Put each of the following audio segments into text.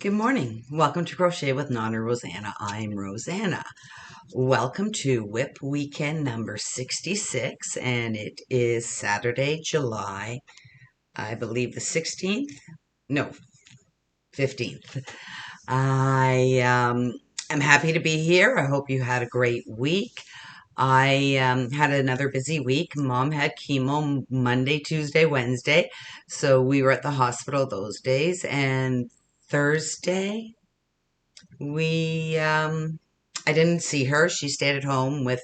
Good morning. Welcome to Crochet with Nonna Rosanna. I'm Rosanna. Welcome to WIP weekend number 66, and it is Saturday, July, I believe the 16th? No, 15th. I am happy to be here. I hope you had a great week. I had another busy week. Mom had chemo Monday, Tuesday, Wednesday, so we were at the hospital those days, and Thursday. I didn't see her. She stayed at home with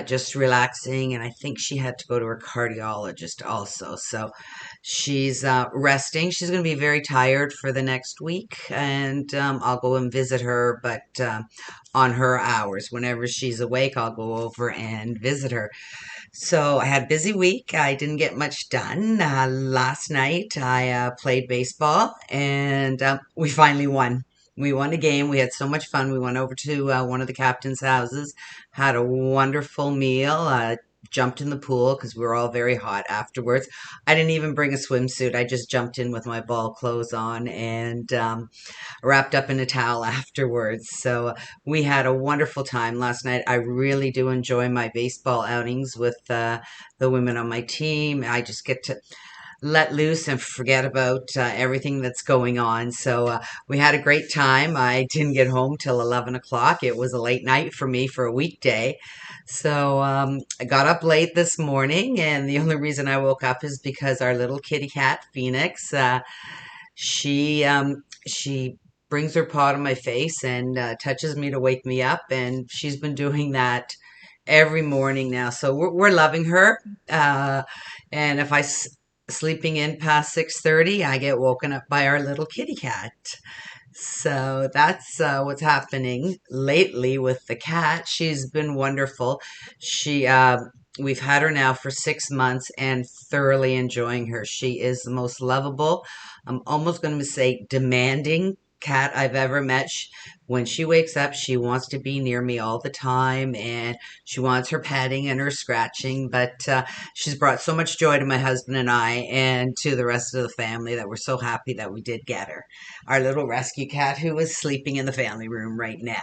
just relaxing, and I think she had to go to her cardiologist also. So she's resting. She's going to be very tired for the next week, and I'll go and visit her, but on her hours. Whenever she's awake, I'll go over and visit her. So I had a busy week. I didn't get much done. Last night I played baseball and we finally won. We won a game. We had so much fun. We went over to one of the captain's houses, had a wonderful meal, jumped in the pool because we were all very hot afterwards. I didn't even bring a swimsuit. I just jumped in with my ball clothes on and wrapped up in a towel afterwards. So we had a wonderful time last night. I really do enjoy my baseball outings with the women on my team. I just get to let loose and forget about everything that's going on. So we had a great time. I didn't get home till 11 o'clock. It was a late night for me for a weekday. So I got up late this morning, and the only reason I woke up is because our little kitty cat, Phoenix, she brings her paw to my face and touches me to wake me up, and she's been doing that every morning now. So we're loving her. And if sleeping in past 6:30, I get woken up by our little kitty cat. So that's what's happening lately with the cat. She's been wonderful. She We've had her now for 6 months and thoroughly enjoying her. She is the most lovable, I'm almost going to say demanding cat I've ever met. When she wakes up, she wants to be near me all the time, and she wants her petting and her scratching. But she's brought so much joy to my husband and I and to the rest of the family that we're so happy that we did get her. Our little rescue cat who is sleeping in the family room right now.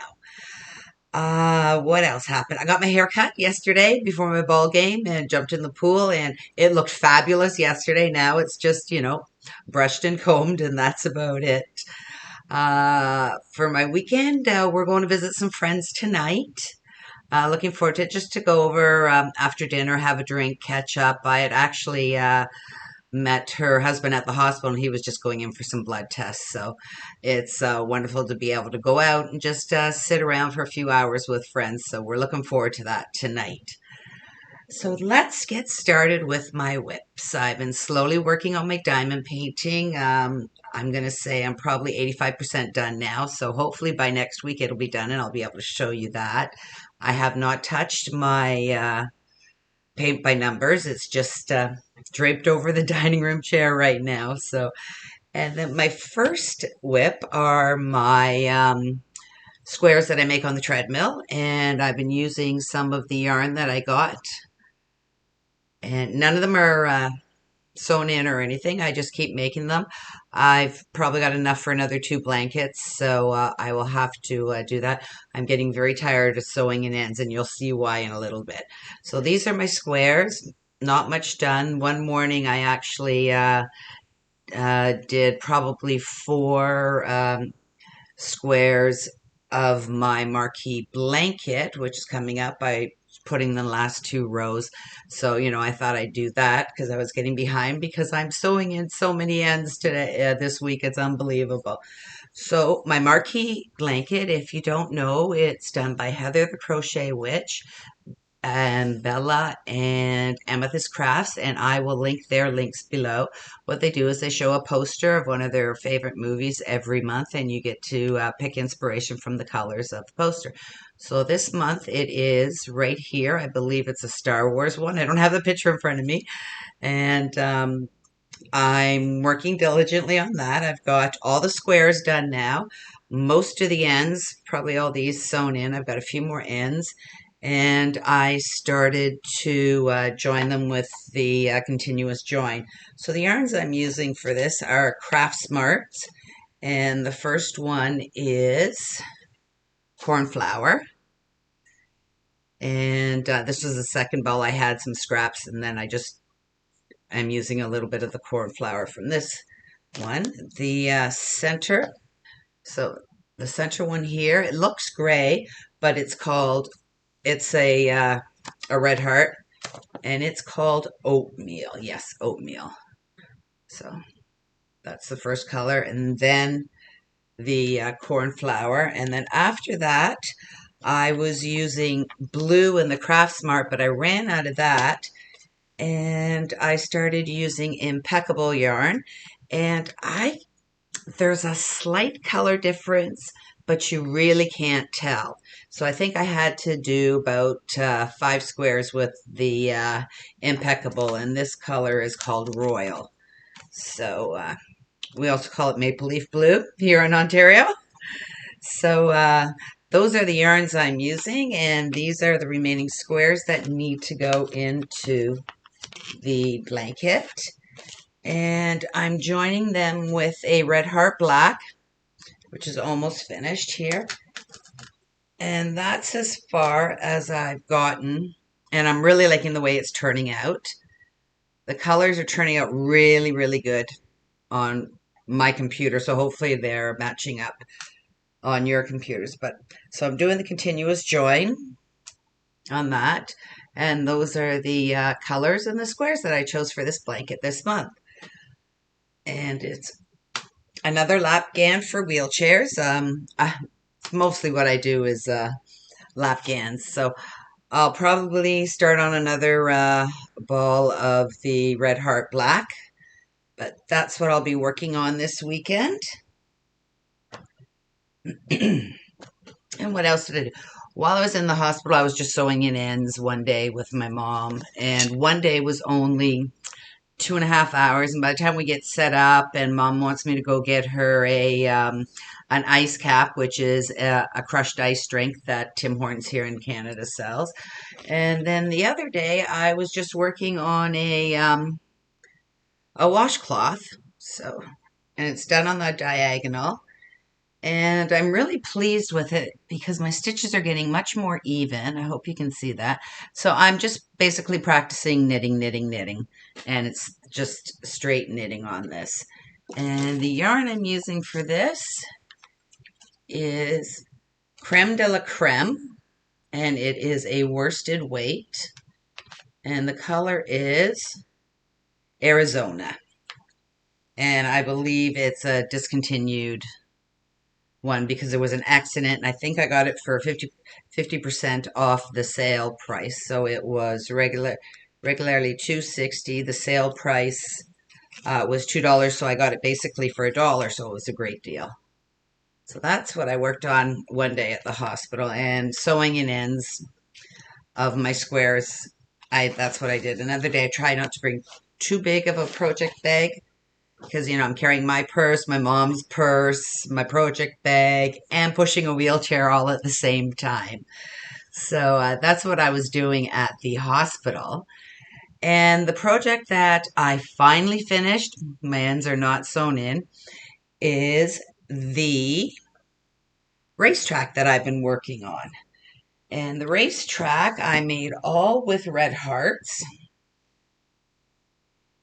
What else happened? I got my hair cut yesterday before my ball game and jumped in the pool, and it looked fabulous yesterday. Now it's just, brushed and combed, and that's about it. For my weekend, we're going to visit some friends tonight. Looking forward to it, just to go over after dinner, have a drink, catch up. I had actually met her husband at the hospital, and he was just going in for some blood tests. So it's wonderful to be able to go out and just sit around for a few hours with friends. So we're looking forward to that tonight. So let's get started with my WIPs. I've been slowly working on my diamond painting. I'm going to say I'm probably 85% done now. So hopefully by next week it'll be done and I'll be able to show you that. I have not touched my paint by numbers. It's just draped over the dining room chair right now. So, and then my first WIP are my squares that I make on the treadmill. And I've been using some of the yarn that I got, and none of them are sewn in or anything. I just keep making them. I've probably got enough for another 2 blankets, so I will have to do that. I'm getting very tired of sewing in ends, and you'll see why in a little bit. So these are my squares. Not much done. One morning I actually did probably 4 squares of my Marquee blanket, which is coming up. I putting the last 2 rows. So, I thought I'd do that because I was getting behind because I'm sewing in so many ends today, this week. It's unbelievable. So my Marquee blanket, if you don't know, it's done by Heather the Crochet Witch and Bella and Amethyst Crafts, and I will link their links below. What they do is they show a poster of one of their favorite movies every month, and you get to pick inspiration from the colors of the poster. So this month it is right here. I believe it's a Star Wars one. I don't have the picture in front of me, and I'm working diligently on that. I've got all the squares done now. Most of the ends, probably all these sewn in. I've got a few more ends, and I started to join them with the continuous join. So the yarns I'm using for this are Craft Smarts, And the first one is cornflower. And this was the second bowl. I had some scraps, and then I'm using a little bit of the cornflower from this one. The center, so the center one here, it looks gray, but it's a red heart, and it's called oatmeal. Yes, oatmeal. So that's the first color, and then the cornflower. And then after that, I was using blue in the Craft Smart, but I ran out of that, and I started using Impeccable yarn. And there's a slight color difference, but you really can't tell. So I think I had to do about 5 squares with the Impeccable, and this color is called Royal. So we also call it Maple Leaf Blue here in Ontario. So those are the yarns I'm using, and these are the remaining squares that need to go into the blanket. And I'm joining them with a Red Heart Black, which is almost finished here. And that's as far as I've gotten, and I'm really liking the way it's turning out. The colors are turning out really, really good on my computer, so hopefully they're matching up on your computers. But so I'm doing the continuous join on that, and those are the colors and the squares that I chose for this blanket this month. And it's another lap gan for wheelchairs. Mostly what I do is lap gans, so I'll probably start on another ball of the Red Heart Black, but that's what I'll be working on this weekend. And what else did I do? While I was in the hospital, I was just sewing in ends one day with my mom, and one day was only 2.5 hours. And by the time we get set up, and Mom wants me to go get her an ice cap, which is a crushed ice strength that Tim Hortons here in Canada sells. And then the other day, I was just working on a washcloth. So, and it's done on the diagonal. And I'm really pleased with it because my stitches are getting much more even. I hope you can see that. So I'm just basically practicing knitting, knitting, knitting. And it's just straight knitting on this. And the yarn I'm using for this is Creme de la Creme. And it is a worsted weight. And the color is Arizona. And I believe it's a discontinued one because there was an accident, and I think I got it for 50% off the sale price. So it was regularly $2.60. The sale price was $2, so I got it basically for $1. So it was a great deal. So that's what I worked on one day at the hospital, and sewing in ends of my squares. That's what I did. Another day I tried not to bring too big of a project bag, because, I'm carrying my purse, my mom's purse, my project bag, and pushing a wheelchair all at the same time. So that's what I was doing at the hospital. And the project that I finally finished, my ends are not sewn in, is the racetrack that I've been working on. And the racetrack I made all with red hearts.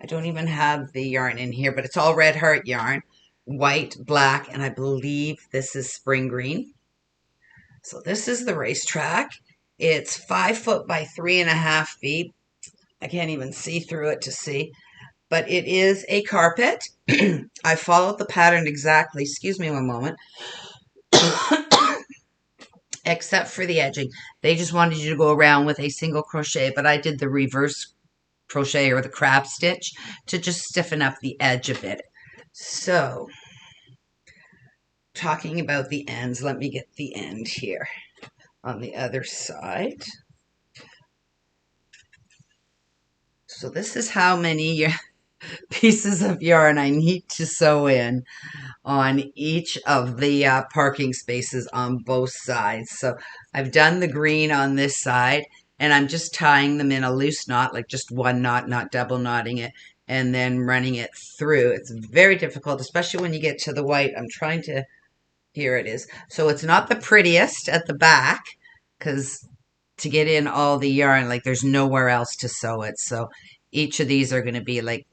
I don't even have the yarn in here, but it's all red heart yarn, white, black, and I believe this is spring green. So this is the racetrack. It's 5 foot by 3.5 feet. I can't even see through it to see, but it is a carpet. I followed the pattern exactly. Excuse me one moment. Except for the edging. They just wanted you to go around with a single crochet, but I did the reverse crochet or the crab stitch to just stiffen up the edge a bit. So, talking about the ends, let me get the end here on the other side. So this is how many pieces of yarn I need to sew in on each of the parking spaces on both sides. So I've done the green on this side, and I'm just tying them in a loose knot, like just one knot, not double knotting it. and then running it through. It's very difficult, especially when you get to the white. I'm trying to, here it is. So it's not the prettiest at the back because to get in all the yarn, like there's nowhere else to sew it. So each of these are going to be like,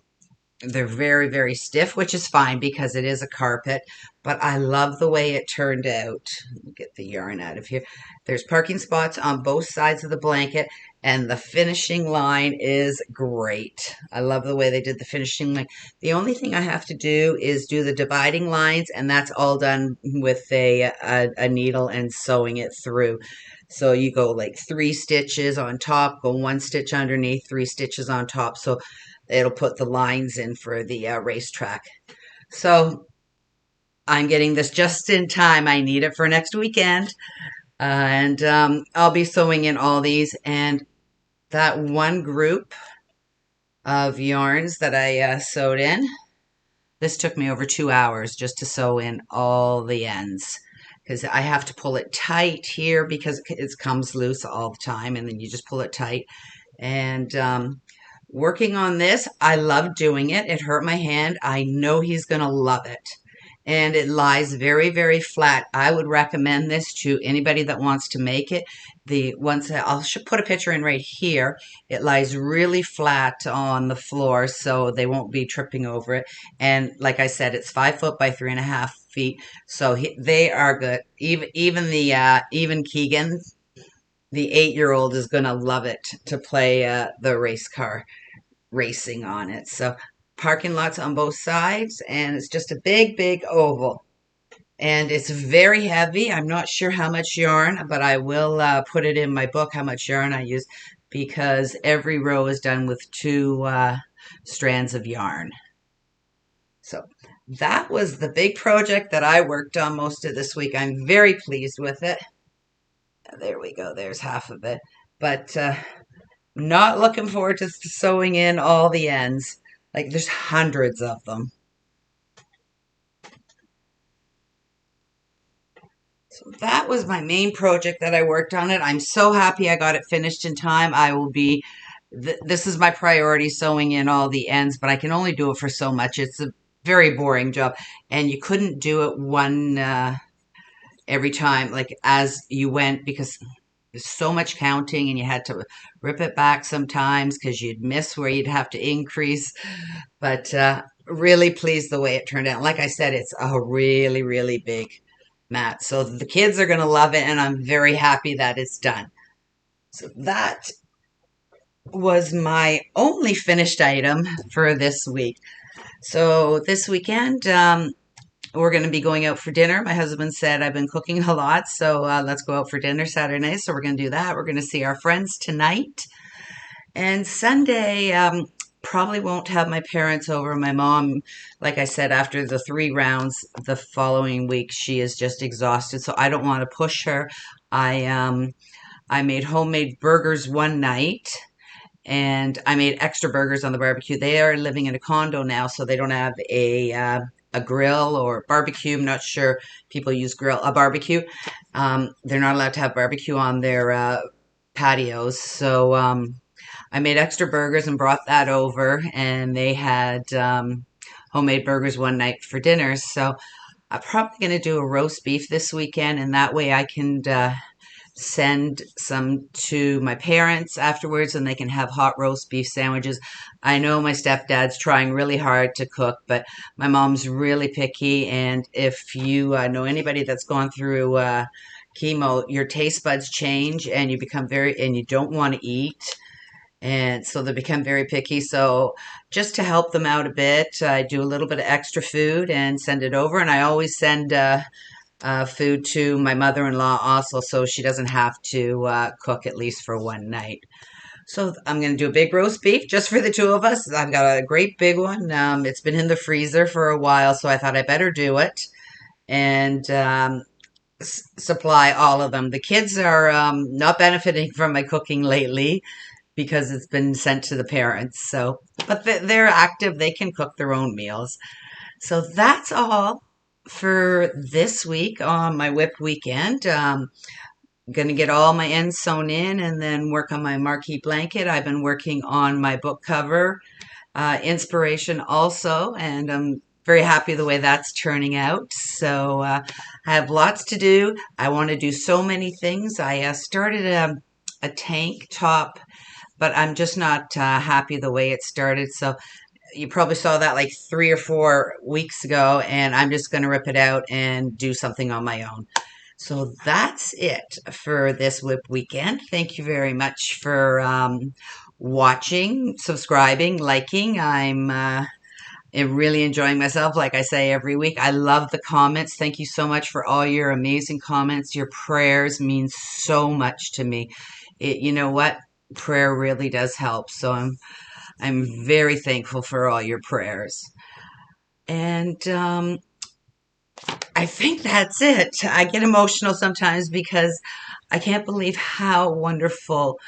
they're very, very stiff, which is fine because it is a carpet, but I love the way it turned out. Let me get the yarn out of here. There's parking spots on both sides of the blanket, and the finishing line is great. I love the way they did the finishing line. The only thing I have to do is do the dividing lines, and that's all done with a needle and sewing it through. So you go like 3 stitches on top, go 1 stitch underneath, 3 stitches on top. So it'll put the lines in for the racetrack. So I'm getting this just in time. I need it for next weekend. And I'll be sewing in all these. And that one group of yarns that I sewed in, this took me over 2 hours just to sew in all the ends. Because I have to pull it tight here because it comes loose all the time. And then you just pull it tight. And working on this, I love doing it. It hurt my hand. I know he's going to love it. And it lies very, very flat. I would recommend this to anybody that wants to make it. I'll put a picture in right here. It lies really flat on the floor, so they won't be tripping over it. And like I said, it's 5 foot by 3.5 feet. So they are good. Even Keegan, the 8-year-old, is going to love it to play the race car racing on it. So parking lots on both sides, and it's just a big, big oval. And it's very heavy. I'm not sure how much yarn, but I will put it in my book how much yarn I use because every row is done with 2 strands of yarn. So that was the big project that I worked on most of this week. I'm very pleased with it. There we go. There's half of it. But not looking forward to sewing in all the ends. Like there's hundreds of them. So that was my main project that I worked on it. I'm so happy I got it finished in time. I will be, this is my priority, sewing in all the ends, but I can only do it for so much. It's a very boring job. And you couldn't do it one every time, like as you went, because there's so much counting and you had to rip it back sometimes because you'd miss where you'd have to increase. But really pleased the way it turned out. Like I said, it's a really, really big mat. So the kids are going to love it, and I'm very happy that it's done. So that was my only finished item for this week. So this weekend, we're going to be going out for dinner. My husband said I've been cooking a lot, so let's go out for dinner Saturday night. So we're going to do that. We're going to see our friends tonight. And Sunday, probably won't have my parents over. My mom, like I said, after the 3 rounds the following week, she is just exhausted. So I don't want to push her. I made homemade burgers one night, and I made extra burgers on the barbecue. They are living in a condo now, so they don't have a grill or barbecue. I'm not sure people use a barbecue. They're not allowed to have barbecue on their patios. So I made extra burgers and brought that over, and they had homemade burgers one night for dinner. So I'm probably going to do a roast beef this weekend, and that way I can send some to my parents afterwards, and they can have hot roast beef sandwiches. I know my stepdad's trying really hard to cook, but my mom's really picky, and if you know anybody that's gone through chemo, your taste buds change, and you become and you don't want to eat. And so they become very picky. So just to help them out a bit, I do a little bit of extra food and send it over. And I always send food to my mother-in-law also, so she doesn't have to cook at least for one night. So I'm going to do a big roast beef just for the 2 of us. I've got a great big one. It's been in the freezer for a while, so I thought I better do it and supply all of them. The kids are not benefiting from my cooking lately because it's been sent to the parents. So, but they're active. They can cook their own meals. So that's all for this week on my WIP weekend. I'm going to get all my ends sewn in and then work on my marquee blanket. I've been working on my book cover. inspiration also, and I'm very happy the way that's turning out. So I have lots to do. I want to do so many things. I started a tank top, but I'm just not happy the way it started. So you probably saw that like 3 or 4 weeks ago, and I'm just going to rip it out and do something on my own. So that's it for this WIP weekend. Thank you very much for watching, subscribing, liking. I'm really enjoying myself, like I say every week. I love the comments. Thank you so much for all your amazing comments. Your prayers mean so much to me. You know what? Prayer really does help. So I'm very thankful for all your prayers. And I think that's it. I get emotional sometimes because I can't believe how wonderful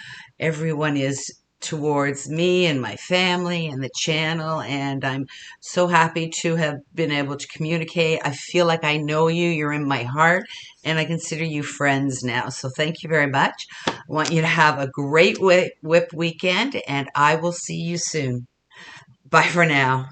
everyone is towards me and my family and the channel. And I'm so happy to have been able to communicate. I feel like I know you. You're in my heart, and I consider you friends now. So thank you very much. I want you to have a great WIP weekend, and I will see you soon. Bye for now.